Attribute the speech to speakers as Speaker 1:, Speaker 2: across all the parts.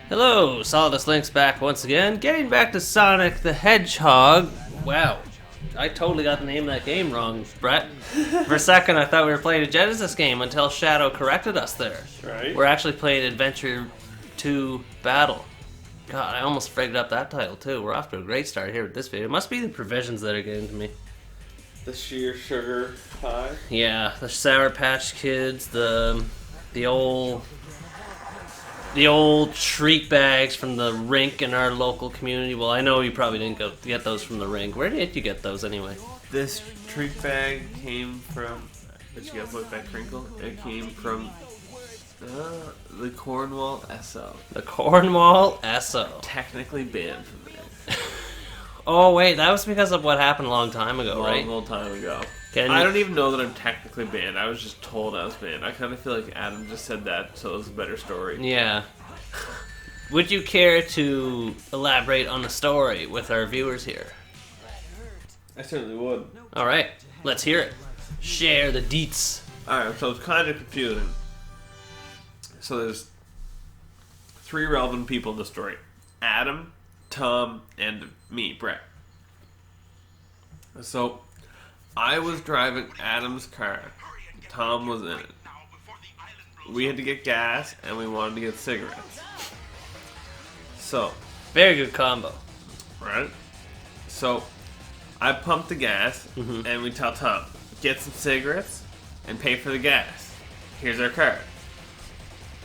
Speaker 1: Hello, Solidus Link's back once again. Getting back to Sonic the Hedgehog. Wow, I totally got the name of that game wrong, Brett. For a second, I thought we were playing a Genesis game until Shadow corrected us there.
Speaker 2: Right.
Speaker 1: We're actually playing Adventure 2 Battle. God, I almost frigged up that title too. We're off to a great start here with this video. It must be the provisions that are getting to me.
Speaker 2: The sheer sugar high.
Speaker 1: Yeah, the Sour Patch Kids, the old treat bags from the rink in our local community. Well, I know you probably didn't go get those from the rink. Where did you get those anyway?
Speaker 2: This treat bag came from. Did you guys look that crinkle? It came from the Cornwall SO.
Speaker 1: The Cornwall SO.
Speaker 2: Technically banned from there.
Speaker 1: Oh wait, that was because of what happened a long time ago, right?
Speaker 2: Long time ago.
Speaker 1: Can
Speaker 2: I
Speaker 1: you-
Speaker 2: don't even know that I'm technically banned. I was just told I was banned. I kind of feel like Adam just said that, so it was a better story.
Speaker 1: Yeah. Would you care to elaborate on the story with our viewers here?
Speaker 2: I certainly would.
Speaker 1: All right, let's hear it. Share the deets.
Speaker 2: Alright, so it's kind of confusing. So there's three relevant people in the story. Adam, Tom, and me, Brett. So, I was driving Adam's car. Tom was in it. We had to get gas, and we wanted to get cigarettes. So,
Speaker 1: Very good combo.
Speaker 2: right? So, I pumped the gas, and we tell Tom, get some cigarettes, and pay for the gas. Here's our card.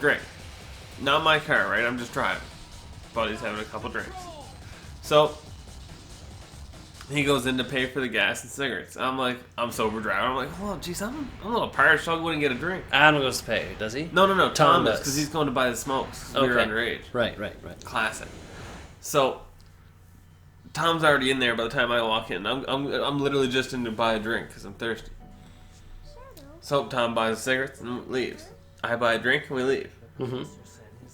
Speaker 2: Great. Not my car, right? I'm just driving. Buddy's having a couple drinks. So, he goes in to pay for the gas and cigarettes. I'm like, I'm sober driving. I'm like, well, geez, I'm a little parched. I'll go in and get a drink.
Speaker 1: Adam goes to pay, does he?
Speaker 2: No.
Speaker 1: Tom
Speaker 2: Tom does,
Speaker 1: does.
Speaker 2: because he's going to buy the smokes. We were
Speaker 1: Okay.
Speaker 2: underage.
Speaker 1: Right.
Speaker 2: Classic. So, Tom's already in there by the time I walk in. I'm literally just in to buy a drink because I'm thirsty. So, Tom buys cigarettes and leaves. I buy a drink and we leave.
Speaker 1: Mm-hmm.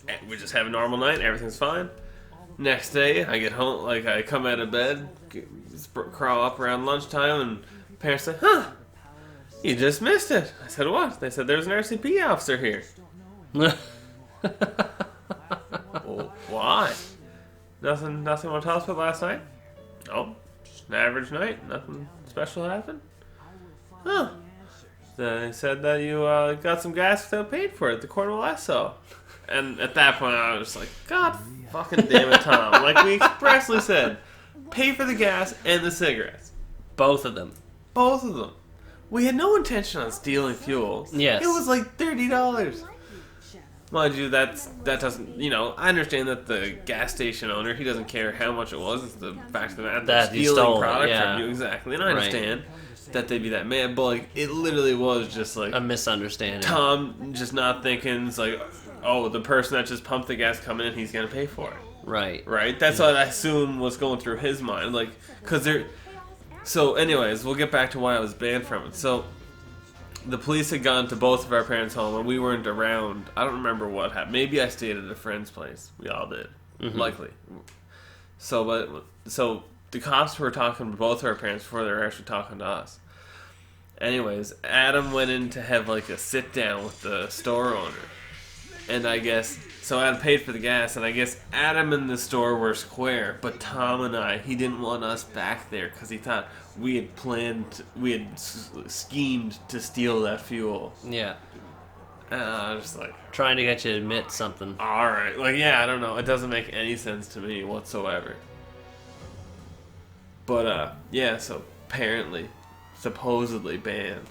Speaker 2: And we just have a normal night. Everything's fine. Next day, I get home, like I come out of bed, crawl up around lunchtime, and parents say, "Huh, you just missed it." I said, "What?" They said, "There's an RCP officer here." Well, why? Nothing want to tell us about last night? No, just an average night. Nothing special happened. Huh? They said that you got some gas without paying for it. The Cornwall SO. And at that point, I was like, God fucking damn it, Tom. Like, we expressly said, pay for the gas and the cigarettes.
Speaker 1: Both of them.
Speaker 2: Both of them. We had no intention on stealing fuel.
Speaker 1: Yes.
Speaker 2: It was like $30. Mind you, that doesn't, I understand that the gas station owner, he doesn't care how much it was. It's the fact of the matter
Speaker 1: That he
Speaker 2: stealing
Speaker 1: stole it,
Speaker 2: product
Speaker 1: yeah.
Speaker 2: from you. Exactly. And I
Speaker 1: Right.
Speaker 2: understand that they'd be that mad, but like, it literally was just like
Speaker 1: A misunderstanding.
Speaker 2: Tom just not thinking, it's like, oh, the person that just pumped the gas coming in, he's gonna pay for it,
Speaker 1: Right.
Speaker 2: right? That's what I assume was going through his mind, like, cause they're. So, anyways, we'll get back to why I was banned from it. So, the police had gone to both of our parents' home, and we weren't around. I don't remember what happened. Maybe I stayed at a friend's place. We all did, likely. So the cops were talking to both of our parents before they were actually talking to us. Anyways, Adam went in to have like a sit down with the store owner. And I guess, so Adam paid for the gas, and I guess Adam and the store were square, but Tom and he didn't want us back there because he thought we had schemed to steal that fuel.
Speaker 1: Yeah.
Speaker 2: And I was just like,
Speaker 1: Trying to get you to admit something.
Speaker 2: alright, like, yeah, I don't know, it doesn't make any sense to me whatsoever. But, yeah, so apparently, supposedly banned.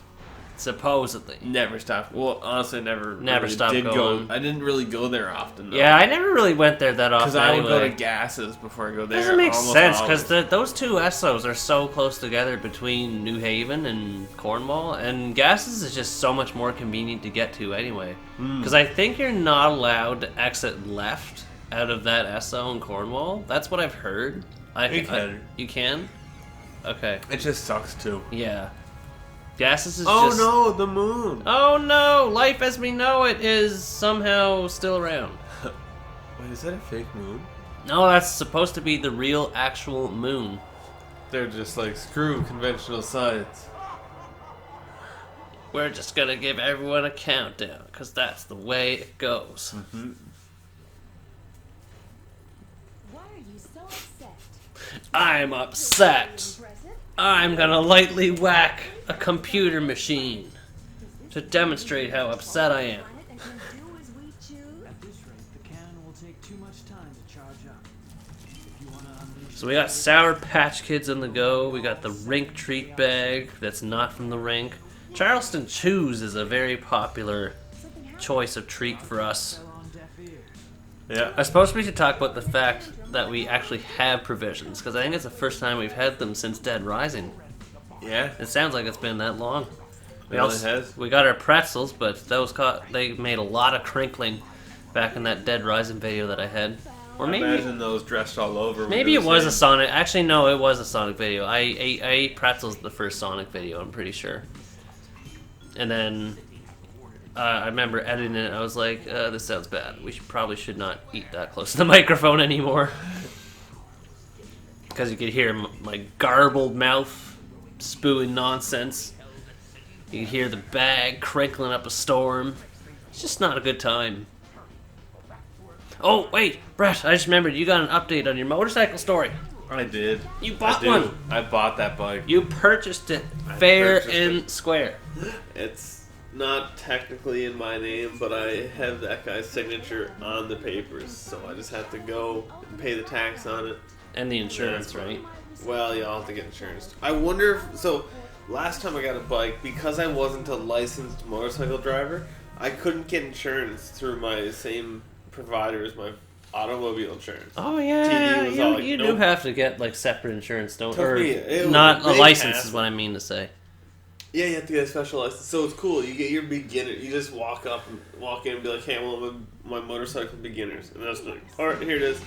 Speaker 1: Supposedly.
Speaker 2: Never stopped. Well, honestly, never really
Speaker 1: stopped
Speaker 2: did
Speaker 1: going.
Speaker 2: I didn't really go there often, though.
Speaker 1: Yeah, I never really went there that often
Speaker 2: Because I would go
Speaker 1: anyway.
Speaker 2: to Gases before I go there.
Speaker 1: Doesn't make
Speaker 2: almost
Speaker 1: sense
Speaker 2: always.
Speaker 1: because those two SOs are so close together between New Haven and Cornwall, and Gases is just so much more convenient to get to anyway. Because I think you're not allowed to exit left out of that SO in Cornwall. That's what I've heard.
Speaker 2: You can.
Speaker 1: You can? Okay.
Speaker 2: It just sucks, too.
Speaker 1: Yeah. Gases is
Speaker 2: Oh,
Speaker 1: just...
Speaker 2: no, the moon.
Speaker 1: Oh no! Life as we know it is somehow still around.
Speaker 2: Wait, is that a fake moon?
Speaker 1: No, that's supposed to be the real, actual moon.
Speaker 2: They're just like, screw conventional science.
Speaker 1: We're just gonna give everyone a countdown, because that's the way it goes. I'm upset. I'm gonna lightly whack a computer machine to demonstrate how upset I am. So we got Sour Patch Kids on the go. We got the Rink Treat Bag that's not from the rink. Charleston Chews is a very popular choice of treat for us.
Speaker 2: Yeah.
Speaker 1: I suppose we should talk about the fact that we actually have provisions, because I think it's the first time we've had them since Dead Rising.
Speaker 2: Yeah.
Speaker 1: It sounds like it's been that long.
Speaker 2: It really has.
Speaker 1: We got our pretzels, but they made a lot of crinkling back in that Dead Rising video that I had. Or maybe
Speaker 2: imagine those dressed all over.
Speaker 1: Maybe it was a Sonic. Actually, no, it was a Sonic video. I ate pretzels the first Sonic video. I'm pretty sure. And then I remember editing it. I was like, "This sounds bad. We probably should not eat that close to the microphone anymore," because you could hear my garbled mouth spewing nonsense. You could hear the bag crinkling up a storm. It's just not a good time. Oh, wait, Brett, I just remembered you got an update on your motorcycle story.
Speaker 2: I did.
Speaker 1: You bought one.
Speaker 2: I bought that bike.
Speaker 1: You purchased it fair and square.
Speaker 2: It's not technically in my name, but I have that guy's signature on the papers, so I just have to go and pay the tax on it.
Speaker 1: And the insurance, right?
Speaker 2: Well, yeah, I'll have to get insurance. I wonder if... So, last time I got a bike, because I wasn't a licensed motorcycle driver, I couldn't get insurance through my same provider as my automobile insurance.
Speaker 1: Oh yeah,
Speaker 2: TD was all like,
Speaker 1: you
Speaker 2: nope.
Speaker 1: do have to get like separate insurance, don't?
Speaker 2: Took
Speaker 1: Or
Speaker 2: me- it was
Speaker 1: not
Speaker 2: a
Speaker 1: a
Speaker 2: big
Speaker 1: license
Speaker 2: hassle.
Speaker 1: is what I mean to say.
Speaker 2: Yeah, you have to get a special license. So it's cool. You get your beginner. You just walk in and be like, "Hey, well, my motorcycle beginners," and that's like, "All right, here it is."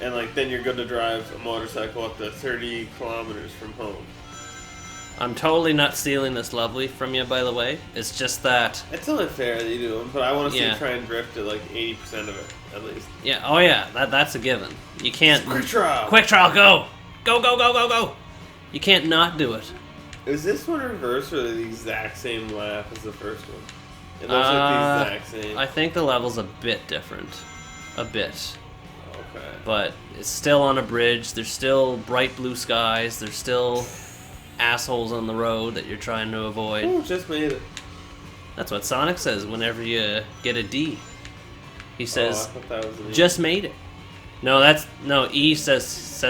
Speaker 2: And like, then you're good to drive a motorcycle up to 30 kilometers from home.
Speaker 1: I'm totally not stealing this lovely from you, by the way. It's just that.
Speaker 2: It's only fair that you do them, but I want to see
Speaker 1: Yeah.
Speaker 2: you try and drift at like 80% of it at least.
Speaker 1: Yeah. Oh yeah. That's a given. You can't.
Speaker 2: Quick trial.
Speaker 1: Quick trial. Go. Go. Go. Go. Go. Go. You can't not do it.
Speaker 2: Is this one reversed or the exact same lap as the first one? It looks like the exact same.
Speaker 1: I think the level's a bit different. A bit.
Speaker 2: Okay.
Speaker 1: But it's still on a bridge. There's still bright blue skies. There's still assholes on the road that you're trying to avoid.
Speaker 2: Oh, just made it.
Speaker 1: That's what Sonic says whenever you get a D. He says,
Speaker 2: I thought that was an E.
Speaker 1: "Just made it." No, E says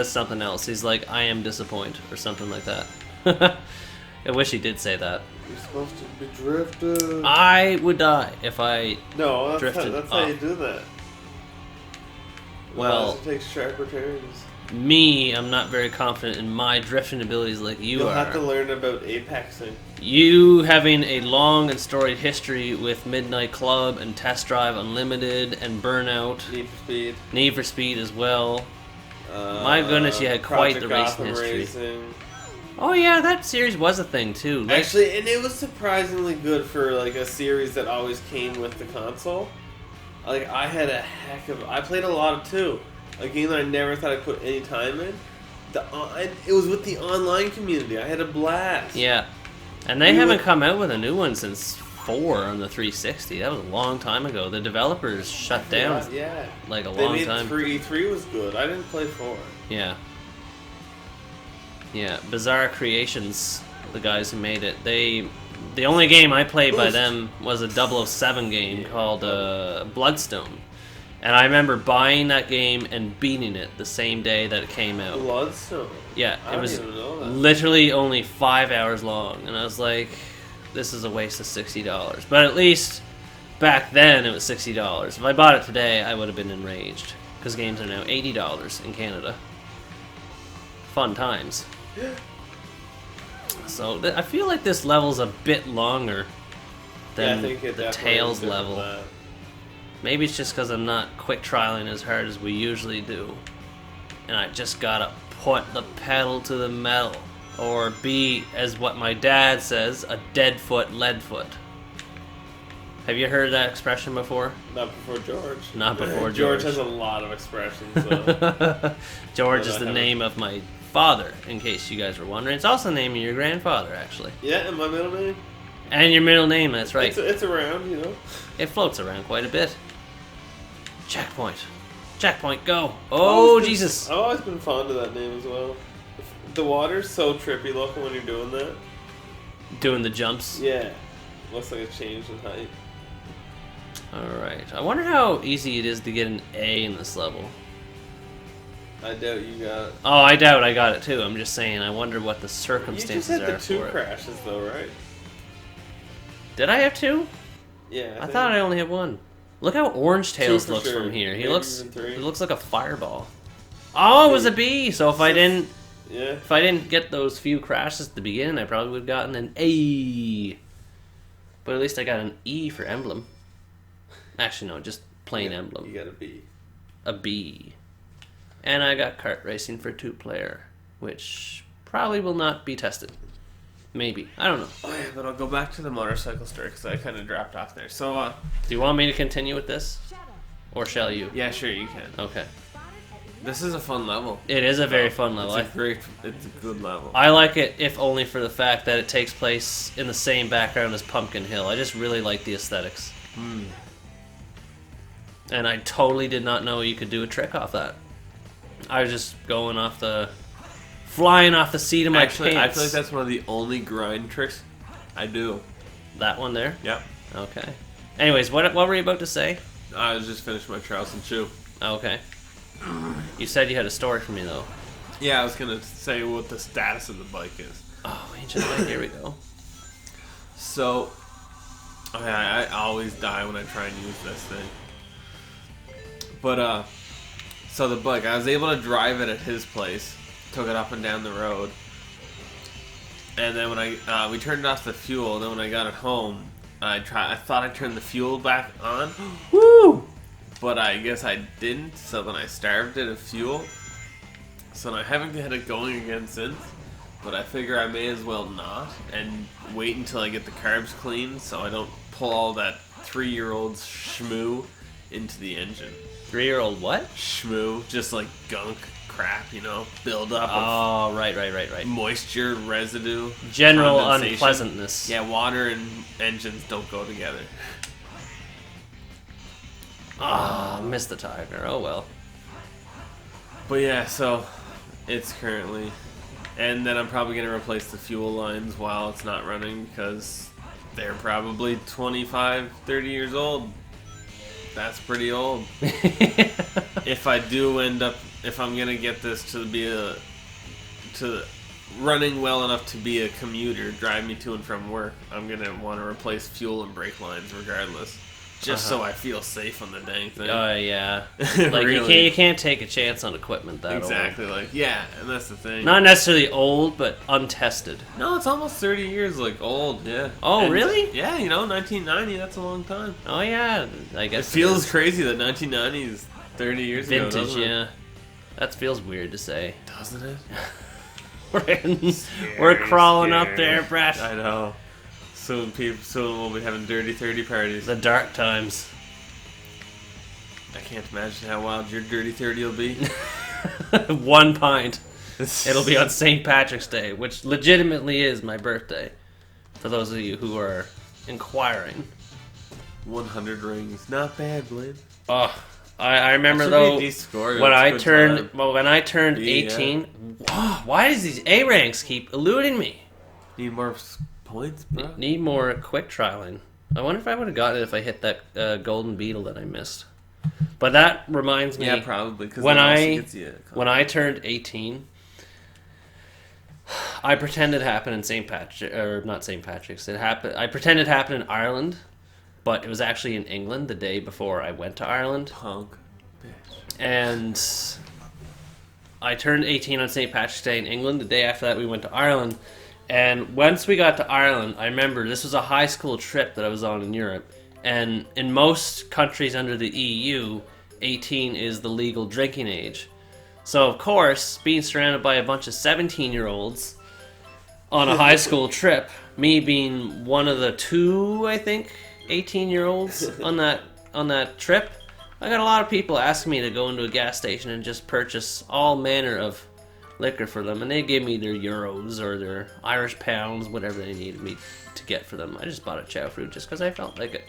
Speaker 1: something else. He's like, "I am disappointed," or something like that. I wish he did say that.
Speaker 2: You're supposed to be drifted.
Speaker 1: I would die if I
Speaker 2: No, that's
Speaker 1: drifted
Speaker 2: how you
Speaker 1: up.
Speaker 2: do that.
Speaker 1: Well,
Speaker 2: it takes sharper turns.
Speaker 1: me, I'm not very confident in my drifting abilities like
Speaker 2: You'll
Speaker 1: are.
Speaker 2: have to learn about apexing.
Speaker 1: You having a long and storied history with Midnight Club and Test Drive Unlimited and Burnout,
Speaker 2: Need for Speed.
Speaker 1: Need for Speed as well. My goodness, you had quite the
Speaker 2: Project
Speaker 1: racing
Speaker 2: Gotham
Speaker 1: history.
Speaker 2: Racing.
Speaker 1: Oh yeah, that series was a thing too. Like,
Speaker 2: Actually, and it was surprisingly good for like a series that always came with the console. Like I had I played a lot of 2. A game that I never thought I'd put any time in. It was with the online community. I had a blast.
Speaker 1: yeah, and they haven't come out with a new one since 4 on the 360. That was a long time ago. The developers shut down
Speaker 2: Yeah.
Speaker 1: like a
Speaker 2: They
Speaker 1: long
Speaker 2: made
Speaker 1: time.
Speaker 2: 3. 3 was good. I didn't play 4.
Speaker 1: Yeah. Yeah, Bizarre Creations, the guys who made it. The only game I played by them was a 007 game called Bloodstone. And I remember buying that game and beating it the same day that it came out.
Speaker 2: Bloodstone.
Speaker 1: Yeah,
Speaker 2: I
Speaker 1: it
Speaker 2: don't
Speaker 1: was
Speaker 2: even know that.
Speaker 1: literally only 5 hours long. And I was like, this is a waste of $60. But at least back then it was $60. If I bought it today, I would have been enraged. Because games are now $80 in Canada. Fun times. So I feel like this level's a bit longer than
Speaker 2: I think it
Speaker 1: the
Speaker 2: definitely
Speaker 1: Tails
Speaker 2: is different
Speaker 1: level.
Speaker 2: than that.
Speaker 1: Maybe it's just because I'm not quick trialing as hard as we usually do. And I just gotta put the pedal to the metal. Or be, as what my dad says, a dead foot, lead foot. Have you heard that expression before?
Speaker 2: Not before George.
Speaker 1: Not before
Speaker 2: George
Speaker 1: George.
Speaker 2: has a lot of expressions. So.
Speaker 1: George
Speaker 2: But
Speaker 1: is
Speaker 2: I
Speaker 1: the
Speaker 2: haven't-
Speaker 1: name of my father, in case you guys were wondering. It's also the name of your grandfather, actually.
Speaker 2: Yeah, and my middle name.
Speaker 1: And your middle name, that's right.
Speaker 2: It's around, you know.
Speaker 1: It floats around quite a bit. Checkpoint. Checkpoint, go. Oh, Jesus.
Speaker 2: I've always been fond of that name as well. The water's so trippy looking when you're doing that.
Speaker 1: Doing the jumps.
Speaker 2: Yeah. Looks like a change in height.
Speaker 1: Alright. I wonder how easy it is to get an A in this level.
Speaker 2: I doubt you got it.
Speaker 1: Oh, I doubt I got it too. I'm just saying, I wonder what the
Speaker 2: You just
Speaker 1: circumstances
Speaker 2: had
Speaker 1: are
Speaker 2: the 2
Speaker 1: for it.
Speaker 2: crashes though, right?
Speaker 1: Did I have 2?
Speaker 2: Yeah.
Speaker 1: I thought I only had 1. Look how Orange Tails
Speaker 2: 2 for
Speaker 1: looks
Speaker 2: sure.
Speaker 1: from here. He
Speaker 2: Maybe
Speaker 1: looks
Speaker 2: even 3.
Speaker 1: he looks like a fireball. Oh, it was a B. So if I didn't get those few crashes at the beginning, I probably would have gotten an A. But at least I got an E for emblem. Actually, no, just plain emblem.
Speaker 2: You got a B.
Speaker 1: A B. And I got kart racing for 2-player, which probably will not be tested. Maybe. I don't know.
Speaker 2: Oh yeah, but I'll go back to the motorcycle story because I kind of dropped off there. So,
Speaker 1: Do you want me to continue with this? Or shall you?
Speaker 2: yeah, sure you can.
Speaker 1: Okay.
Speaker 2: This is a fun level.
Speaker 1: It is a very fun level.
Speaker 2: It's a good level.
Speaker 1: I like it, if only for the fact that it takes place in the same background as Pumpkin Hill. I just really like the aesthetics. And I totally did not know you could do a trick off that. I was just flying off the seat of my pants.
Speaker 2: I feel like that's one of the only grind tricks I do.
Speaker 1: That one there?
Speaker 2: Yep.
Speaker 1: Okay. Anyways, what were you about to say?
Speaker 2: I was just finished my Charleston Chew.
Speaker 1: Okay. You said you had a story for me, though.
Speaker 2: Yeah, I was going to say what the status of the bike is.
Speaker 1: Oh, ancient bike, here we go.
Speaker 2: So, I always die when I try and use this thing. But, so the bike, I was able to drive it at his place. Took it up and down the road. And then when we turned off the fuel, then when I got it home, I thought I turned the fuel back on.
Speaker 1: Woo!
Speaker 2: But I guess I didn't, so then I starved it of fuel. So I haven't had it going again since. But I figure I may as well not and wait until I get the carbs clean so I don't pull all that 3-year-old schmoo into the engine.
Speaker 1: 3-year-old what?
Speaker 2: Schmoo, just like gunk crap, build up
Speaker 1: Oh, right.
Speaker 2: moisture, residue.
Speaker 1: General
Speaker 2: condensation.
Speaker 1: unpleasantness.
Speaker 2: Yeah, water and engines don't go together.
Speaker 1: Ah, missed the tiger. Oh well.
Speaker 2: But yeah, so it's currently... And then I'm probably going to replace the fuel lines while it's not running because they're probably 25, 30 years old. That's pretty old. If I do if I'm going to get this to running well enough to be a commuter, drive me to and from work, I'm going to want to replace fuel and brake lines regardless. Just so I feel safe on the dang thing.
Speaker 1: Oh, yeah. Like,
Speaker 2: Really.
Speaker 1: you can't take a chance on equipment that
Speaker 2: Exactly, and that's the thing.
Speaker 1: old. Not necessarily old, but untested.
Speaker 2: No, it's almost 30 years, old, yeah.
Speaker 1: Oh,
Speaker 2: And,
Speaker 1: really?
Speaker 2: Yeah, 1990, that's a long time.
Speaker 1: Oh, yeah. I guess
Speaker 2: It feels crazy that 1990 is 30 years ago,
Speaker 1: vintage,
Speaker 2: doesn't it?
Speaker 1: yeah. That feels weird to say.
Speaker 2: Doesn't it?
Speaker 1: We're crawling up there, Brett.
Speaker 2: I know. Soon we'll be having dirty 30 parties.
Speaker 1: The dark times.
Speaker 2: I can't imagine how wild your dirty 30 will be.
Speaker 1: 1 pint. It'll be on St. Patrick's Day, which legitimately is my birthday. For those of you who are inquiring.
Speaker 2: 100 rings. Not bad, Blaine.
Speaker 1: Oh, I remember
Speaker 2: That should be
Speaker 1: though
Speaker 2: a decent score.
Speaker 1: when
Speaker 2: That's
Speaker 1: I
Speaker 2: a good time.
Speaker 1: when I turned
Speaker 2: Yeah.
Speaker 1: 18. Why does these A ranks keep eluding me?
Speaker 2: Need more points, bro?
Speaker 1: Need more quick trialing. I wonder if I would have gotten it if I hit that golden beetle that I missed. But that reminds me.
Speaker 2: Yeah, probably. Because
Speaker 1: when I turned 18, I pretended it happened in St. Patrick, or not St. Patrick's. I pretended it happened in Ireland, but it was actually in England the day before I went to Ireland.
Speaker 2: Punk. Bitch.
Speaker 1: And I turned 18 on St. Patrick's Day in England. The day after that, we went to Ireland. And once we got to Ireland, I remember this was a high school trip that I was on in Europe. And in most countries under the EU, 18 is the legal drinking age. So, of course, being surrounded by a bunch of 17-year-olds on a high school trip, me being one of the 2, I think, 18-year-olds on that trip, I got a lot of people asking me to go into a gas station and just purchase all manner of liquor for them, and they gave me their euros or their Irish pounds, whatever they needed me to get for them. I just bought a chow fruit just because I felt like it.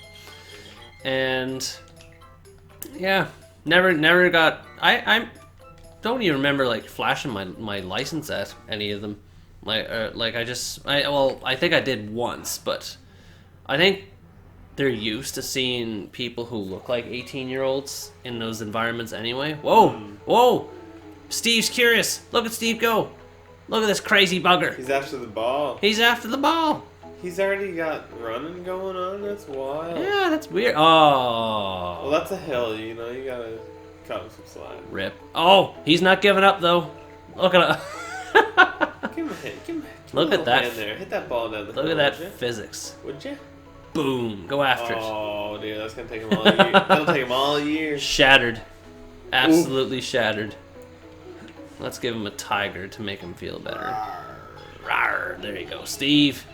Speaker 1: And yeah, Never got. I don't even remember like flashing my license at any of them. Like I think I did once, but I think they're used to seeing people who look like 18-year-olds in those environments anyway. Whoa! Steve's curious. Look at Steve go. Look at this crazy bugger.
Speaker 2: He's after the ball.
Speaker 1: He's after the ball.
Speaker 2: He's already got running going on. That's wild.
Speaker 1: Yeah, that's weird. Oh.
Speaker 2: Well, that's a hill. You know, you gotta cut him some slack.
Speaker 1: Rip. Oh, he's not giving up though. Look at
Speaker 2: Give him a hit. Give him a
Speaker 1: Look at that.
Speaker 2: there. Hit that ball down the
Speaker 1: Look
Speaker 2: hill,
Speaker 1: at that
Speaker 2: would
Speaker 1: physics.
Speaker 2: Would you?
Speaker 1: Boom. Go after it.
Speaker 2: Oh, dude, that's gonna take him all year. That'll take him all year.
Speaker 1: Shattered. Absolutely shattered. Let's give him a tiger to make him feel better. Rawr. There you go, Steve.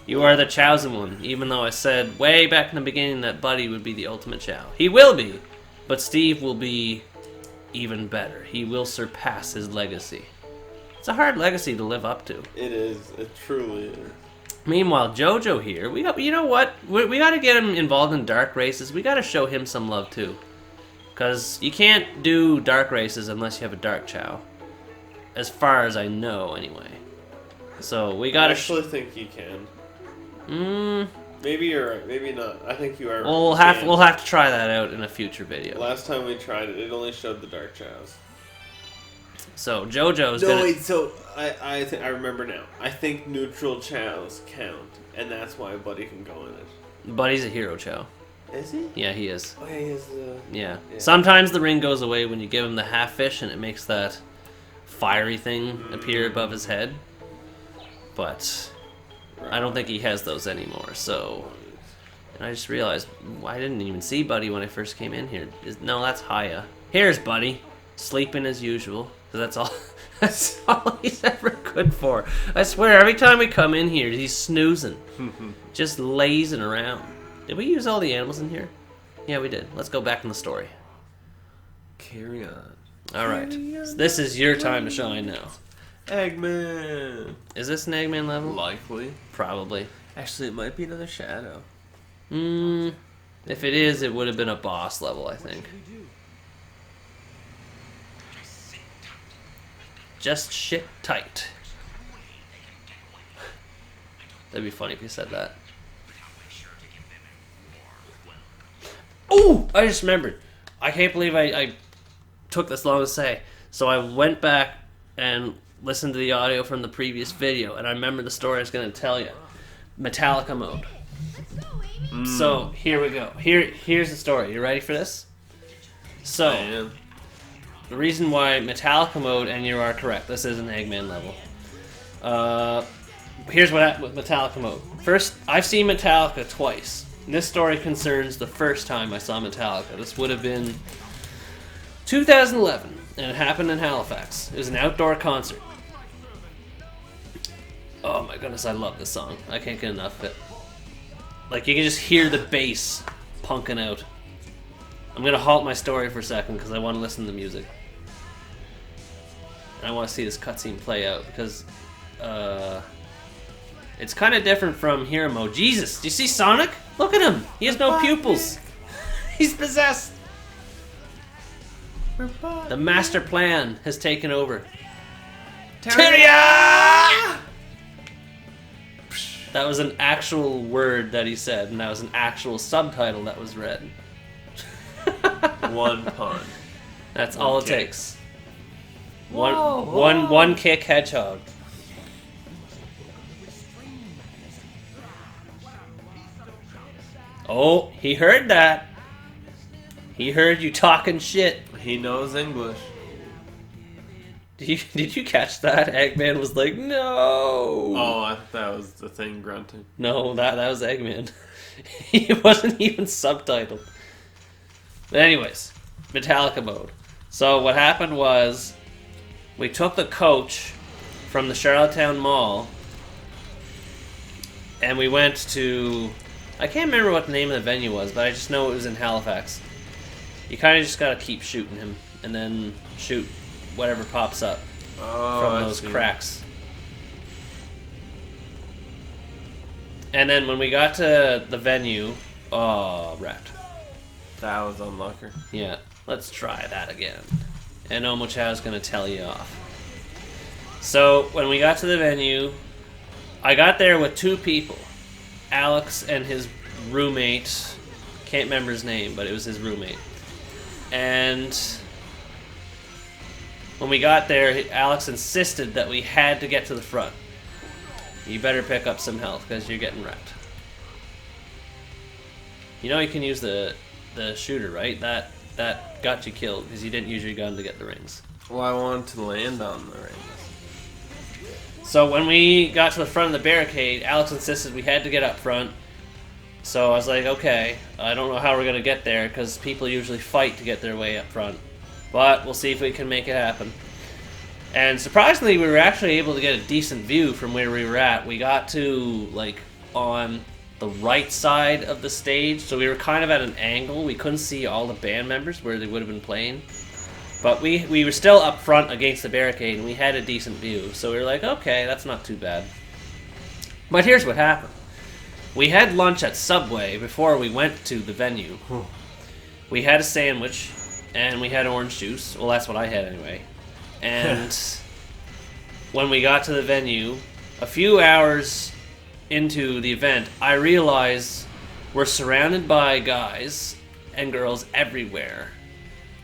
Speaker 1: You are the chosen one, even though I said way back in the beginning that Buddy would be the ultimate chow. He will be, but Steve will be even better. He will surpass his legacy. It's a hard legacy to live up to.
Speaker 2: It is. It truly is.
Speaker 1: Meanwhile, JoJo here, you know what? We got to get him involved in dark races. We got to show him some love too, because you can't do dark races unless you have a dark chow. As far as I know, anyway. So we got to.
Speaker 2: I actually think you can. Maybe you're right. Maybe not. I think you are.
Speaker 1: Well, we'll have to try that out in a future video.
Speaker 2: Last time we tried it, it only showed the dark chows.
Speaker 1: So JoJo's
Speaker 2: No,
Speaker 1: gonna.
Speaker 2: wait. So I remember now. I think neutral chows count, and that's why Buddy can go in it.
Speaker 1: Buddy's a hero chow.
Speaker 2: Is he?
Speaker 1: Yeah, he is.
Speaker 2: Oh, yeah, he is the.
Speaker 1: Yeah. Sometimes the ring goes away when you give him the half fish, and it makes that fiery thing appear above his head. But I don't think he has those anymore. So, and I just realized I didn't even see Buddy when I first came in here. No, that's Haya. Here's Buddy, sleeping as usual. Cause that's all. That's all he's ever good for. I swear, every time we come in here, he's snoozing, just lazing around. Did we use all the animals in here? Yeah, we did. Let's go back in the story.
Speaker 2: Carry on.
Speaker 1: All right, so this is your time to shine now.
Speaker 2: Eggman.
Speaker 1: Is this an Eggman level?
Speaker 2: Likely.
Speaker 1: Probably.
Speaker 2: Actually, it might be another shadow.
Speaker 1: If it is, it would have been a boss level, I think. Just shit tight. That'd be funny if you said that. Oh! I just remembered. I can't believe I took this long to say. So I went back and listened to the audio from the previous video, and I remember the story I was going to tell you. Metallica mode. So here we go. Here's the story. You ready for this? So,
Speaker 2: I am.
Speaker 1: the reason why Metallica mode, and you are correct, this is an Eggman level. Here's what happened with Metallica mode. First, I've seen Metallica twice. This story concerns the first time I saw Metallica. This would have been 2011, and it happened in Halifax. It was an outdoor concert. Oh my goodness, I love this song. I can't get enough of it. Like, you can just hear the bass punking out. I'm gonna halt my story for a second because I want to listen to the music. And I want to see this cutscene play out because it's kind of different from Hero Mode. Jesus, do you see Sonic? Look at him. He has no pupils. He's possessed. The master plan has taken over. Tyria! That was an actual word that he said, and that was an actual subtitle that was read.
Speaker 2: One pun.
Speaker 1: That's
Speaker 2: One
Speaker 1: all it
Speaker 2: kick.
Speaker 1: takes. One kick hedgehog. Oh, he heard that. He heard you talking shit.
Speaker 2: He knows English.
Speaker 1: Did you catch that? Eggman was like, no.
Speaker 2: Oh, I thought that was the thing grunting.
Speaker 1: No, that was Eggman. He wasn't even subtitled. But anyways, Metallica mode. So what happened was, we took the coach from the Charlottetown Mall, and we went to, I can't remember what the name of the venue was, but I just know it was in Halifax. You kind of just gotta keep shooting him, and then shoot whatever pops up from those cracks. And then when we got to the venue, oh, wrecked.
Speaker 2: That was unlucky.
Speaker 1: Yeah. let's try that again. And Omochow's gonna tell you off. So when we got to the venue, I got there with 2 people, Alex and his roommate. Can't remember his name, but it was his roommate. And when we got there, Alex insisted that we had to get to the front. You better pick up some health because you're getting wrecked. You know you can use the shooter, right? That got you killed because you didn't use your gun to get the rings.
Speaker 2: Well, I wanted to land on the rings.
Speaker 1: So when we got to the front of the barricade, Alex insisted we had to get up front. So I was like, okay, I don't know how we're going to get there because people usually fight to get their way up front. But we'll see if we can make it happen. And surprisingly, we were actually able to get a decent view from where we were at. We got to, like, on the right side of the stage, so we were kind of at an angle. We couldn't see all the band members where they would have been playing. But we were still up front against the barricade, and we had a decent view. So we were like, okay, that's not too bad. But here's what happened. We had lunch at Subway before we went to the venue. We had a sandwich, and we had orange juice. Well, that's what I had anyway. And when we got to the venue, a few hours into the event, I realized we're surrounded by guys and girls everywhere.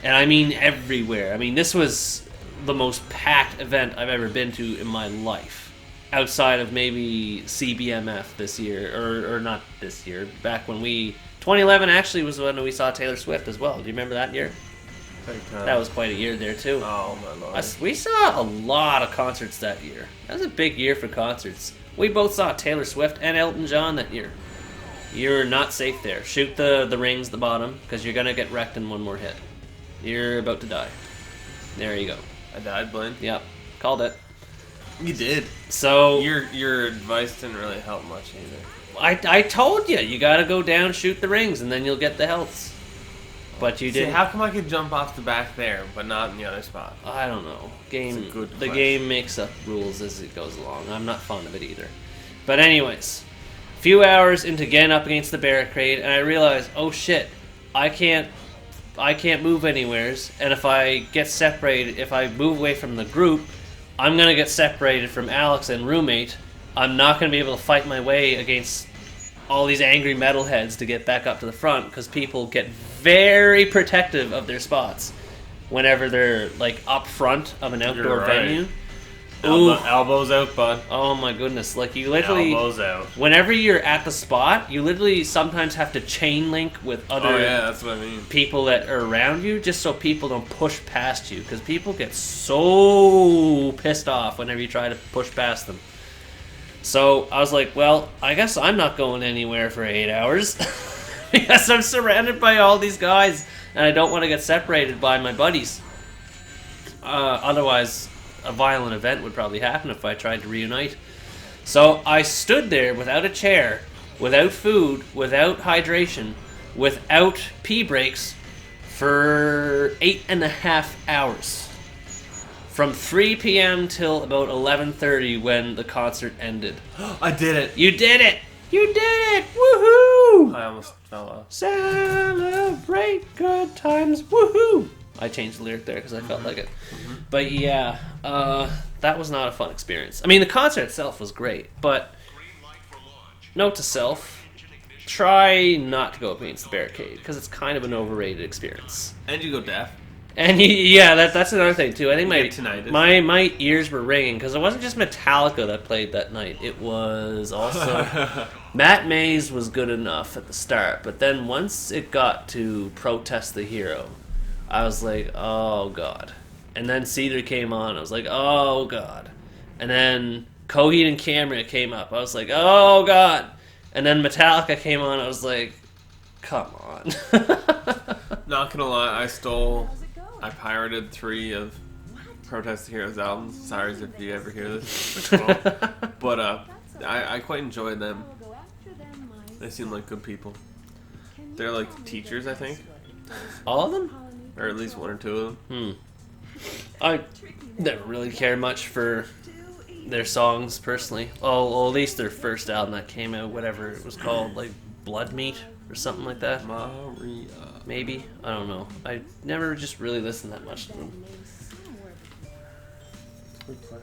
Speaker 1: And I mean everywhere. I mean, this was the most packed event I've ever been to in my life. Outside of maybe CBMF this year, or not this year, back when 2011 actually was when we saw Taylor Swift as well. Do you remember that year? That was quite a year there too.
Speaker 2: Oh my lord.
Speaker 1: We saw a lot of concerts that year. That was a big year for concerts. We both saw Taylor Swift and Elton John that year. You're not safe there. Shoot the rings, the bottom, because you're going to get wrecked in one more hit. You're about to die. There you go.
Speaker 2: I died, Blaine.
Speaker 1: Yep. Called it.
Speaker 2: You did.
Speaker 1: So
Speaker 2: your advice didn't really help much either.
Speaker 1: I told you, you got to go down, shoot the rings, and then you'll get the healths. But you didn't.
Speaker 2: See, how come I could jump off the back there, but not in the other spot?
Speaker 1: I don't know. The game makes up rules as it goes along. I'm not fond of it either. But anyways, a few hours into getting up against the barricade, and I realized, oh shit, I can't move anywheres, and if I get separated, if I move away from the group, I'm gonna get separated from Alex and roommate. I'm not gonna be able to fight my way against all these angry metalheads to get back up to the front, because people get very protective of their spots whenever they're like up front of an outdoor venue.
Speaker 2: Elbows out, bud.
Speaker 1: Oh my goodness! Like you literally,
Speaker 2: elbows out.
Speaker 1: Whenever you're at the spot, you literally sometimes have to chain link with other
Speaker 2: that's what I mean.
Speaker 1: people that are around you, just so people don't push past you, because people get so pissed off whenever you try to push past them. So I was like, well, I guess I'm not going anywhere for 8 hours. Because I'm surrounded by all these guys, and I don't want to get separated by my buddies. Otherwise, a violent event would probably happen if I tried to reunite. So I stood there without a chair, without food, without hydration, without pee breaks for 8.5 hours. From 3 p.m. till about 11:30 when the concert ended.
Speaker 2: I did it.
Speaker 1: You did it! You did it! Woohoo!
Speaker 2: I almost fell off.
Speaker 1: Celebrate good times. Woohoo! I changed the lyric there because I felt like it. Mm-hmm. But yeah, that was not a fun experience. I mean, the concert itself was great, but note to self, try not to go up against the barricade because it's kind of an overrated experience.
Speaker 2: And you go deaf.
Speaker 1: And that's another thing too. I think my ears were ringing because it wasn't just Metallica that played that night. It was also Matt Mays was good enough at the start, but then once it got to Protest the Hero, I was like, oh god. And then Cedar came on. I was like, oh god. And then Coheed and Cambria came up. I was like, oh god. And then Metallica came on. I was like, come on.
Speaker 2: Not gonna lie, I pirated 3 of Protest the Heroes albums. Sorry if you ever hear this. But I quite enjoyed them. They seem like good people. They're like teachers, I think.
Speaker 1: All of them?
Speaker 2: Or at least 1 or 2 of them.
Speaker 1: I never really cared much for their songs, personally. Oh, well, at least their first album that came out, whatever it was called, like Blood Meat or something like that.
Speaker 2: Maria.
Speaker 1: Maybe, I don't know. I never just really listened that much to them.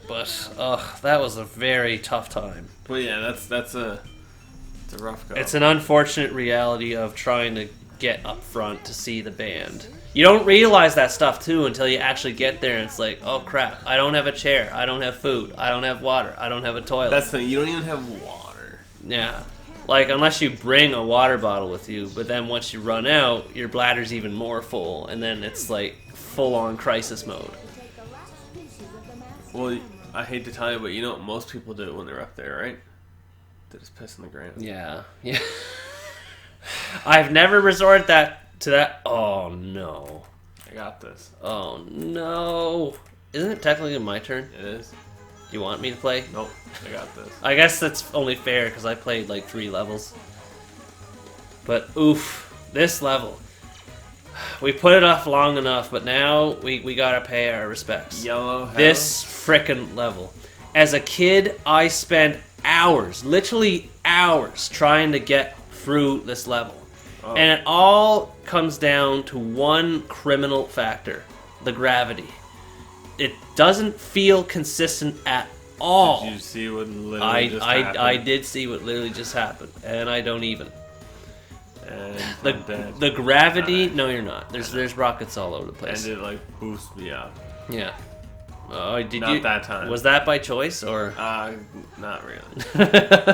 Speaker 1: But that was a very tough time.
Speaker 2: Well, yeah, it's a rough go.
Speaker 1: It's an unfortunate reality of trying to get up front to see the band. You don't realize that stuff too until you actually get there, and it's like, oh crap, I don't have a chair, I don't have food, I don't have water, I don't have a toilet.
Speaker 2: That's the thing, you don't even have water.
Speaker 1: Yeah. Like, unless you bring a water bottle with you, but then once you run out, your bladder's even more full, and then it's like full-on crisis mode.
Speaker 2: Well, I hate to tell you, but you know what most people do when they're up there, right? They just piss on the ground.
Speaker 1: Yeah. I've never resorted to that. Oh, no.
Speaker 2: I got this.
Speaker 1: Oh, no. Isn't it technically my turn?
Speaker 2: It is.
Speaker 1: Do you want me to play?
Speaker 2: Nope, I got this.
Speaker 1: I guess that's only fair because I played like 3 levels. But oof, this level. We put it off long enough, but now we gotta pay our respects.
Speaker 2: Yellow hell.
Speaker 1: This frickin' level. As a kid, I spent hours, literally hours, trying to get through this level. Oh. And it all comes down to one criminal factor: the gravity. It doesn't feel consistent at all.
Speaker 2: Did you see what literally just happened?
Speaker 1: I did see what literally just happened, and I don't even.
Speaker 2: And
Speaker 1: the gravity. No, you're not. There's rockets all over the place.
Speaker 2: And it like boosts me up.
Speaker 1: Yeah. Did
Speaker 2: Not
Speaker 1: you?
Speaker 2: that time.
Speaker 1: Was that by choice or?
Speaker 2: Not really.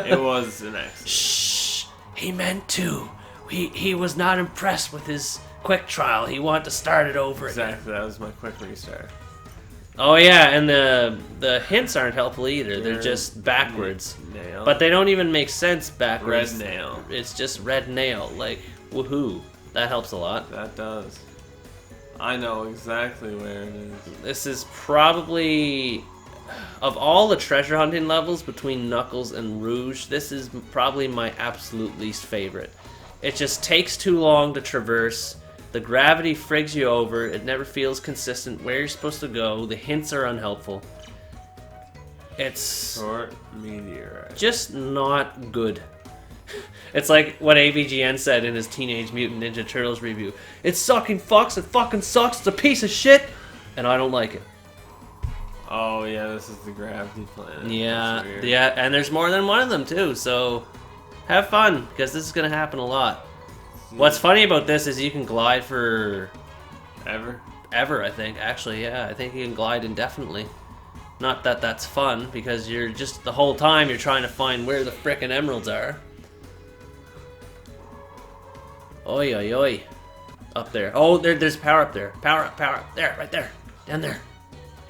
Speaker 2: It was an accident.
Speaker 1: Shh. He meant to. He was not impressed with his quick trial. He wanted to start it over again.
Speaker 2: Exactly. That was my quick restart.
Speaker 1: Oh yeah, and the hints aren't helpful either. They're just backwards.
Speaker 2: Nail.
Speaker 1: But they don't even make sense backwards.
Speaker 2: Red nail.
Speaker 1: It's just red nail. Like, woohoo. That helps a lot.
Speaker 2: That does. I know exactly where it is.
Speaker 1: This is probably, of all the treasure hunting levels between Knuckles and Rouge, this is probably my absolute least favorite. It just takes too long to traverse. The gravity frigs you over. It never feels consistent where you're supposed to go. The hints are unhelpful. It's
Speaker 2: short meteorite.
Speaker 1: Just not good. It's like what AVGN said in his Teenage Mutant Ninja Turtles review. It's sucking fucks. It fucking sucks. It's a piece of shit, and I don't like it.
Speaker 2: Oh yeah, this is the gravity planet.
Speaker 1: Yeah, and there's more than one of them too. So have fun because this is gonna happen a lot. What's funny about this is you can glide for... Ever, I think. Actually, yeah. I think you can glide indefinitely. Not that that's fun, because you're just... The whole time you're trying to find where the frickin' emeralds are. Oi, oi, oi. Up there. Oh, there's power up there. Power up. There, right there. Down there.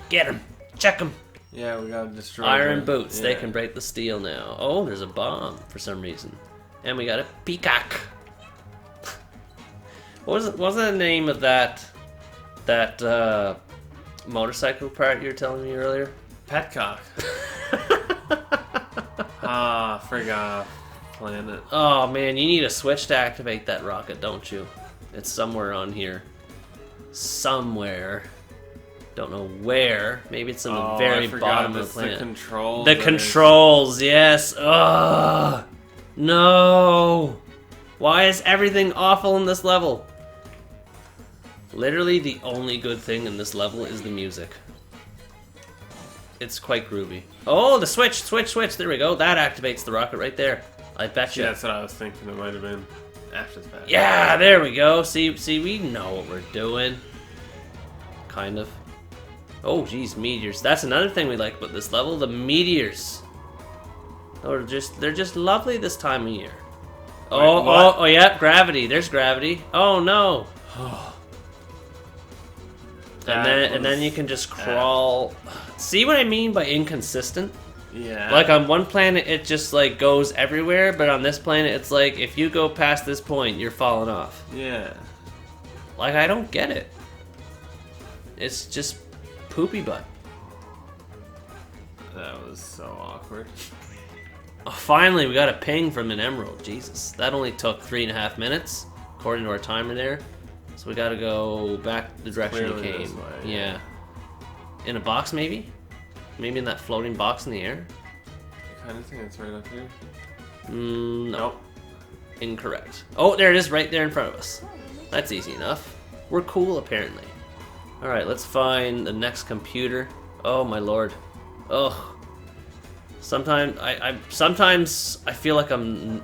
Speaker 1: Get him. Check him.
Speaker 2: Yeah, we gotta destroy
Speaker 1: Iron boots. Yeah. They can break the steel now. Oh, there's a bomb for some reason. And we got a peacock. What was the name of that motorcycle part you were telling me earlier?
Speaker 2: Petcock. Forgot planet.
Speaker 1: Oh man, you need a switch to activate that rocket, don't you? It's somewhere on here. Somewhere. Don't know where. Maybe it's in the very bottom of the planet.
Speaker 2: The controls.
Speaker 1: The controls, yes. Ugh. No. Why is everything awful in this level? Literally the only good thing in this level is the music. It's quite groovy. Oh, the switch. There we go. That activates the rocket right there. I bet you.
Speaker 2: Yeah, that's what I was thinking. It might have been after the fact.
Speaker 1: Yeah, there we go. See, we know what we're doing. Kind of. Oh, geez, meteors. That's another thing we like about this level. The meteors. They're just lovely this time of year. Oh, yeah, gravity. There's gravity. Oh no. And then you can just crawl. See what I mean by inconsistent?
Speaker 2: Yeah.
Speaker 1: Like on one planet it just like goes everywhere, but on this planet it's like if you go past this point you're falling off.
Speaker 2: Yeah.
Speaker 1: Like I don't get it. It's just poopy butt.
Speaker 2: That was so awkward.
Speaker 1: Oh, finally we got a ping from an emerald. Jesus. That only took 3.5 minutes according to our timer there. So we gotta go back the direction we came.
Speaker 2: Way,
Speaker 1: yeah. In a box, maybe? Maybe in that floating box in the air?
Speaker 2: I kind of think it's right up here.
Speaker 1: No.
Speaker 2: Nope.
Speaker 1: Incorrect. Oh, there it is right there in front of us. That's easy enough. We're cool, apparently. Alright, let's find the next computer. Oh, my lord. Oh. Sometimes I feel like I'm...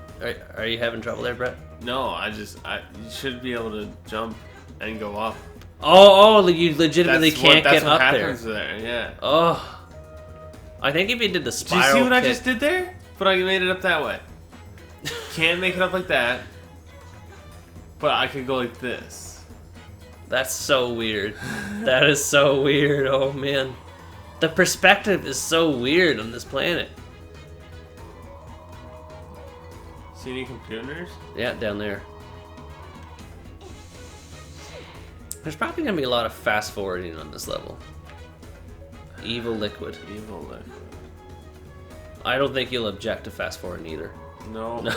Speaker 1: Are you having trouble there, Brett?
Speaker 2: No, you should be able to jump and go up.
Speaker 1: Oh, you legitimately can't get up there.
Speaker 2: That's what happens there, yeah.
Speaker 1: Oh. I think if you did the spiral
Speaker 2: Do you see what
Speaker 1: kick,
Speaker 2: I just did there? But I made it up that way. Can't make it up like that. But I could go like this.
Speaker 1: That's so weird. That is so weird. Oh, man. The perspective is so weird on this planet.
Speaker 2: See any computers?
Speaker 1: Yeah, down there. There's probably going to be a lot of fast forwarding on this level. Evil liquid.
Speaker 2: Evil liquid.
Speaker 1: I don't think you'll object to fast forwarding either.
Speaker 2: No.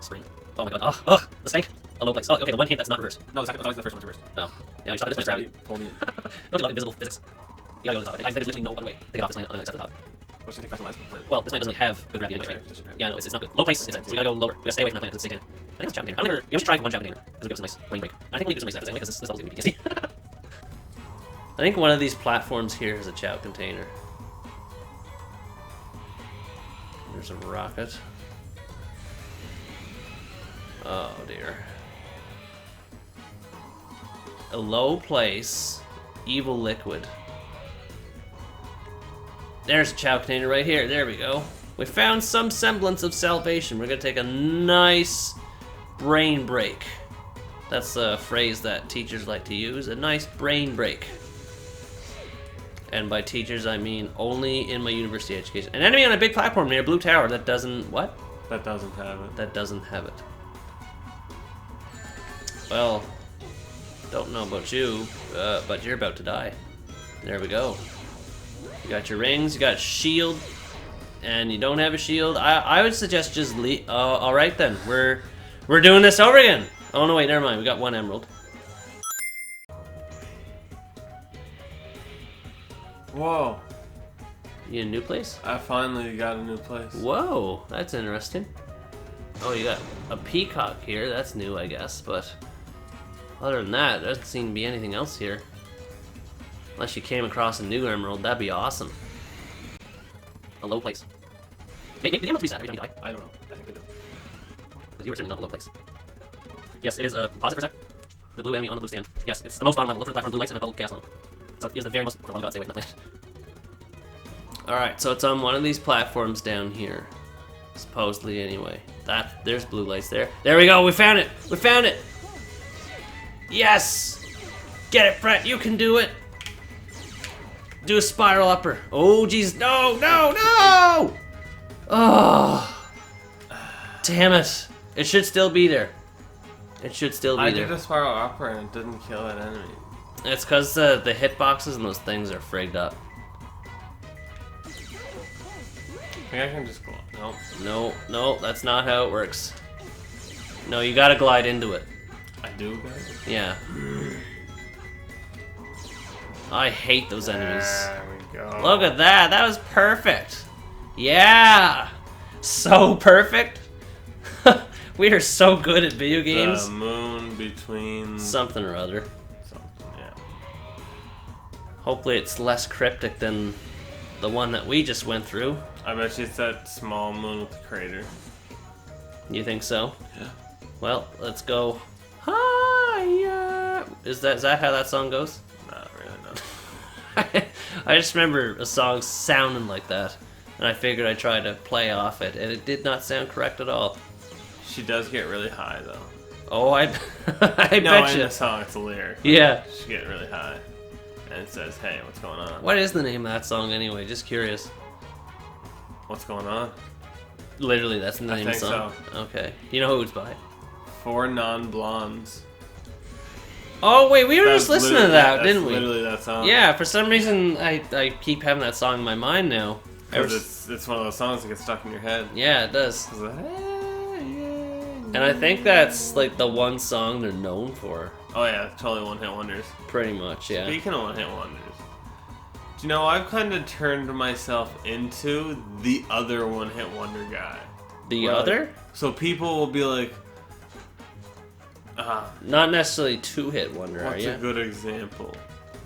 Speaker 1: Spring. Oh my god. Oh, the snake. A low place. Oh, okay, the one hint that's not reversed.
Speaker 2: No, the second was the first one to reverse.
Speaker 1: Oh. Yeah, you saw this one's gravity.
Speaker 2: Pull me.
Speaker 1: Don't you love invisible physics? You gotta go to the top. I literally no other way to get off this land except the top.
Speaker 2: What's the next one?
Speaker 1: Well, this land doesn't have good gravity anyway. Yeah, no, it's not good. Low place, so we gotta go lower. We gotta stay away from that planet because it's sinking in. I think it's a Java container. We should try one Java container because it gives us a nice brain break. I think we need to do some nice anyway because this level's gonna be PTSD. I think one of these platforms here is a chow container. There's a rocket. Oh dear. A low place, evil liquid. There's a chow container right here. There we go. We found some semblance of salvation. We're gonna take a nice brain break. That's a phrase that teachers like to use. A nice brain break. And by teachers, I mean only in my university education. An enemy on a big platform near a blue tower that doesn't... What?
Speaker 2: That doesn't have it.
Speaker 1: That doesn't have it. Well, don't know about you, but you're about to die. There we go. You got your rings, you got a shield, and you don't have a shield. I would suggest just leave. All right then. We're doing this over again. Oh no, wait, never mind. We got one emerald.
Speaker 2: Whoa.
Speaker 1: You in a new place?
Speaker 2: I finally got a new place.
Speaker 1: Whoa, that's interesting. Oh, you got a peacock here. That's new, I guess, but other than that, there doesn't seem to be anything else here. Unless you came across a new emerald, that'd be awesome. A low place. Maybe the emeralds reset every time you die.
Speaker 2: I don't know. I think they do.
Speaker 1: Because you were certainly not a low place. Yes, it is a pause it for a sec. The blue enemy on the blue stand. Yes, it's the most bottom level. Look for the platform blue lights and a bubble chaos on. So it is the very most... For long God, stay away from that planet. Alright, so it's on one of these platforms down here. Supposedly, anyway. There's blue lights there. There we go, we found it! We found it! Yes! Get it, Brett, you can do it! Do a spiral upper. Oh, jeez, no, no, no! Oh! Damn it. It should still be there. It should still be there.
Speaker 2: I did a spiral upper and it didn't kill that enemy.
Speaker 1: It's because the hitboxes and those things are frigged up.
Speaker 2: I think I can just go up.
Speaker 1: No, no, that's not how it works. No, you gotta glide into it.
Speaker 2: I do, guys?
Speaker 1: Yeah. I hate those enemies.
Speaker 2: There we go.
Speaker 1: Look at that, that was perfect. Yeah! So perfect. We are so good at video games.
Speaker 2: The moon between...
Speaker 1: Something or other.
Speaker 2: Something, yeah.
Speaker 1: Hopefully it's less cryptic than the one that we just went through.
Speaker 2: I bet you it's that small moon with the crater.
Speaker 1: You think so?
Speaker 2: Yeah.
Speaker 1: Well, let's go. Hiya! Is that how that song goes?
Speaker 2: Not really, no.
Speaker 1: I just remember a song sounding like that, and I figured I'd try to play off it, and it did not sound correct at all.
Speaker 2: She does get really high, though.
Speaker 1: Oh, I bet you.
Speaker 2: No, in the song, it's a lyric.
Speaker 1: Yeah.
Speaker 2: She get really high, and it says, "Hey, what's going on?"
Speaker 1: What is the name of that song anyway? Just curious.
Speaker 2: What's going on?
Speaker 1: Literally, that's the name of the song.
Speaker 2: So.
Speaker 1: Okay. Do you know who it's by?
Speaker 2: 4 non-blondes.
Speaker 1: Oh wait, we were just listening to that, didn't we?
Speaker 2: Literally that song.
Speaker 1: Yeah, for some reason I keep having that song in my mind now.
Speaker 2: Because it's one of those songs that gets stuck in your head.
Speaker 1: Yeah, it does.
Speaker 2: It's like,
Speaker 1: And I think that's like the one song they're known for.
Speaker 2: oh yeah, totally one-hit wonders.
Speaker 1: Pretty much, yeah.
Speaker 2: Speaking of one-hit wonders, do you know I've kind of turned myself into the other one-hit wonder guy?
Speaker 1: The
Speaker 2: Right.
Speaker 1: other?
Speaker 2: So people will be like,
Speaker 1: Not necessarily two-hit wonder, are
Speaker 2: what's
Speaker 1: you?
Speaker 2: a good example?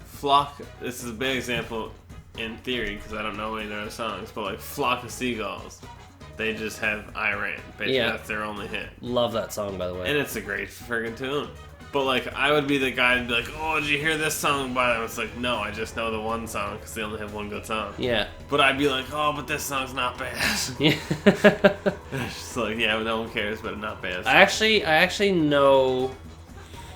Speaker 2: Flock, this is a big example in theory, because I don't know any other songs, but like Flock of Seagulls, they just have Iran. Basically,
Speaker 1: Yeah.
Speaker 2: that's their only hit.
Speaker 1: Love that song, by the way.
Speaker 2: And it's a great friggin' tune. But like, I would be the guy to be like, oh, did you hear this song by them? It's like, no, I just know the one song, because they only have one good song.
Speaker 1: Yeah.
Speaker 2: But I'd be like, oh, but this song's not bad.
Speaker 1: Yeah.
Speaker 2: It's just like, yeah, no one cares, but not bad.
Speaker 1: I actually know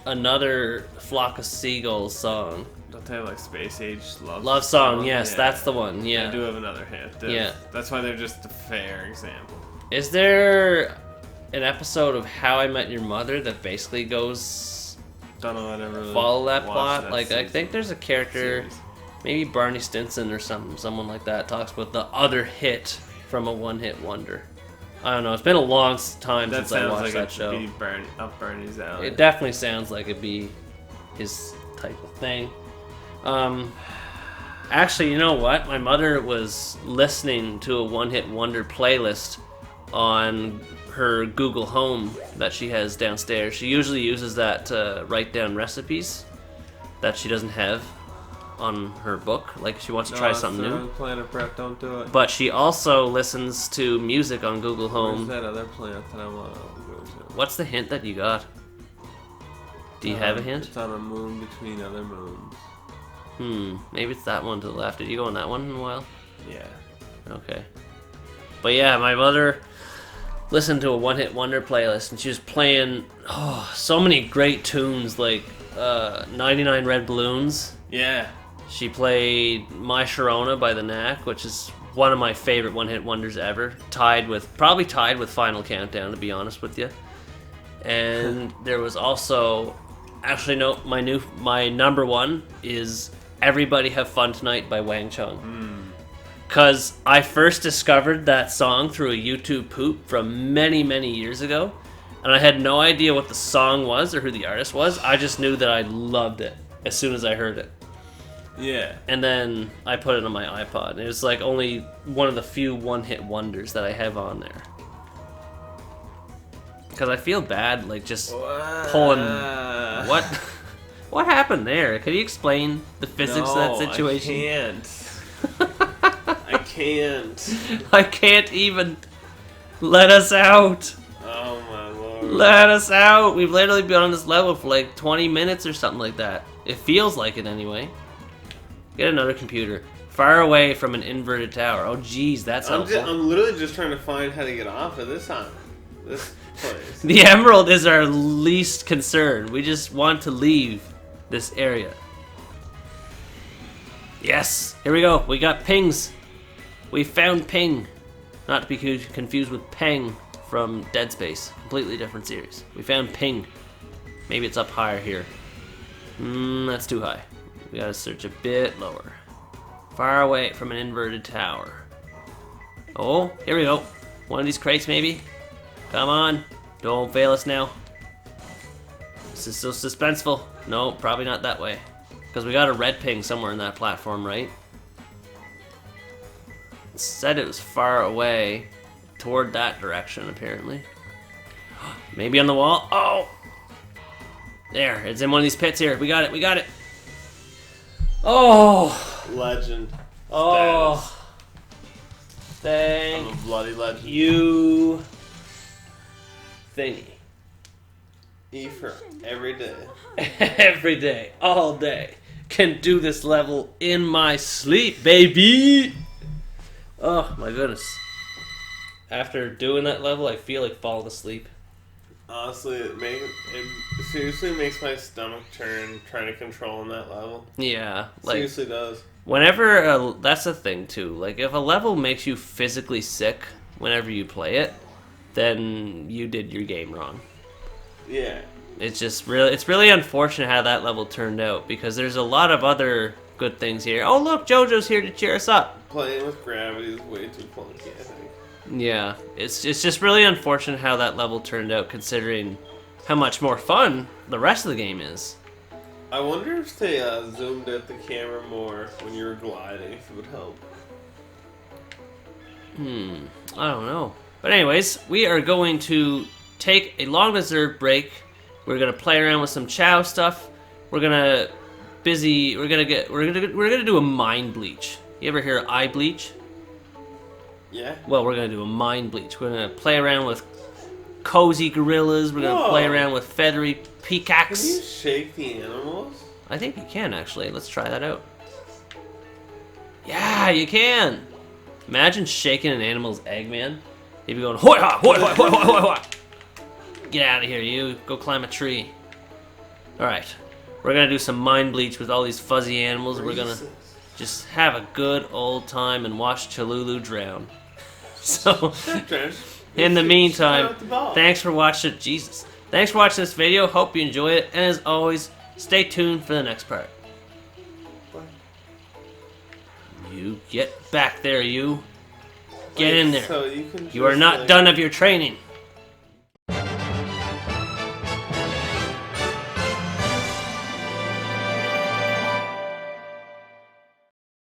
Speaker 1: another Flock of Seagulls song.
Speaker 2: Don't they have like Space Age
Speaker 1: Love Song, yes,
Speaker 2: Yeah.
Speaker 1: that's the one,
Speaker 2: They
Speaker 1: yeah.
Speaker 2: do have another hit.
Speaker 1: Yeah.
Speaker 2: That's why they're just a fair example.
Speaker 1: Is there an episode of How I Met Your Mother that basically goes
Speaker 2: Don't know, I never really
Speaker 1: follow that
Speaker 2: watched
Speaker 1: plot?
Speaker 2: that
Speaker 1: Like, I
Speaker 2: season.
Speaker 1: think there's a character,
Speaker 2: Series.
Speaker 1: maybe Barney Stinson or someone like that, talks about the other hit from a one-hit wonder. I don't know, it's been a long time
Speaker 2: That
Speaker 1: since I
Speaker 2: sounds
Speaker 1: watched
Speaker 2: like
Speaker 1: that
Speaker 2: it
Speaker 1: show.
Speaker 2: should be up Bernie's alley.
Speaker 1: It definitely sounds like it'd be his type of thing. Actually, you know what? My mother was listening to a one-hit wonder playlist on her Google Home that she has downstairs. She usually uses that to write down recipes that she doesn't have on her book. Like, she wants to try something new.
Speaker 2: Planet Prep, don't do it.
Speaker 1: But she also listens to music on Google
Speaker 2: Where's
Speaker 1: Home.
Speaker 2: that other plant that I want to go to?
Speaker 1: What's the hint that you got? Do you have a hint?
Speaker 2: It's on a moon between other moons.
Speaker 1: Maybe it's that one to the left. Did you go on that one in a while?
Speaker 2: Yeah.
Speaker 1: Okay. But yeah, my mother listened to a one-hit wonder playlist, and she was playing so many great tunes, like 99 Red Balloons.
Speaker 2: Yeah.
Speaker 1: She played My Sharona by The Knack, which is one of my favorite one-hit wonders ever. Probably tied with Final Countdown, to be honest with you. And there was also, actually no, my number one is Everybody Have Fun Tonight by Wang Chung. Because I first discovered that song through a YouTube poop from many, many years ago. And I had no idea what the song was or who the artist was. I just knew that I loved it as soon as I heard it.
Speaker 2: Yeah.
Speaker 1: And then I put it on my iPod. And it was like only one of the few one-hit wonders that I have on there. Because I feel bad, like, just pulling... What? What happened there? Can you explain the physics of that situation?
Speaker 2: I can't.
Speaker 1: I can't even. Let us out.
Speaker 2: Oh my lord.
Speaker 1: Let us out. We've literally been on this level for like 20 minutes or something like that. It feels like it anyway. Get another computer. Far away from an inverted tower. Oh geez, that's helpful.
Speaker 2: I'm literally just trying to find how to get off of this place.
Speaker 1: The emerald is our least concern. We just want to leave this area. Yes, here we go. We got pings. We found ping. Not to be confused with Peng from Dead Space. Completely different series. We found ping. Maybe it's up higher here. That's too high. We gotta search a bit lower. Far away from an inverted tower. Oh, here we go. One of these crates maybe? Come on. Don't fail us now. This is so suspenseful. No, probably not that way. Because we got a red ping somewhere in that platform, right? It said it was far away toward that direction, apparently. Maybe on the wall. Oh! There, it's in one of these pits here. We got it, we got it. Oh!
Speaker 2: Legend.
Speaker 1: Oh!
Speaker 2: Status.
Speaker 1: Thank
Speaker 2: I'm a bloody legend.
Speaker 1: you. Thingy.
Speaker 2: E for every day.
Speaker 1: Every day, all day. Can do this level in my sleep, baby! Oh my goodness. After doing that level, I feel like falling asleep.
Speaker 2: Honestly, it seriously makes my stomach turn trying to control in that level.
Speaker 1: Yeah, like
Speaker 2: Seriously does.
Speaker 1: whenever that's the thing too. Like if a level makes you physically sick whenever you play it, then you did your game wrong.
Speaker 2: Yeah.
Speaker 1: It's really unfortunate how that level turned out because there's a lot of other good things here. Oh look, JoJo's here to cheer us up.
Speaker 2: Playing with gravity is way too clunky, I think.
Speaker 1: Yeah, it's just really unfortunate how that level turned out considering how much more fun the rest of the game is.
Speaker 2: I wonder if they zoomed out the camera more when you were gliding, if it would help.
Speaker 1: I don't know. But anyways, we are going to take a long-deserved break. We're gonna play around with some Chow stuff. We're gonna do a mind bleach. You ever hear of eye bleach?
Speaker 2: Yeah.
Speaker 1: Well, we're gonna do a mind bleach. We're gonna play around with cozy gorillas. We're gonna play around with feathery peacocks.
Speaker 2: Can you shake the animals?
Speaker 1: I think you can actually. Let's try that out. Yeah, you can. Imagine shaking an animal's egg, man. He'd be going hoi ha, hoi hoi hoi hoi hoi hoi. Get out of here, you. Go climb a tree. All right, we're gonna do some mind bleach with all these fuzzy animals. We're gonna just have a good old time and watch Cholulu drown. So, in the meantime, thanks for watching. Jesus, thanks for watching this video. Hope you enjoy it, and as always, stay tuned for the next part. You get back there, you. Get in there.
Speaker 2: So
Speaker 1: you are not done of your training.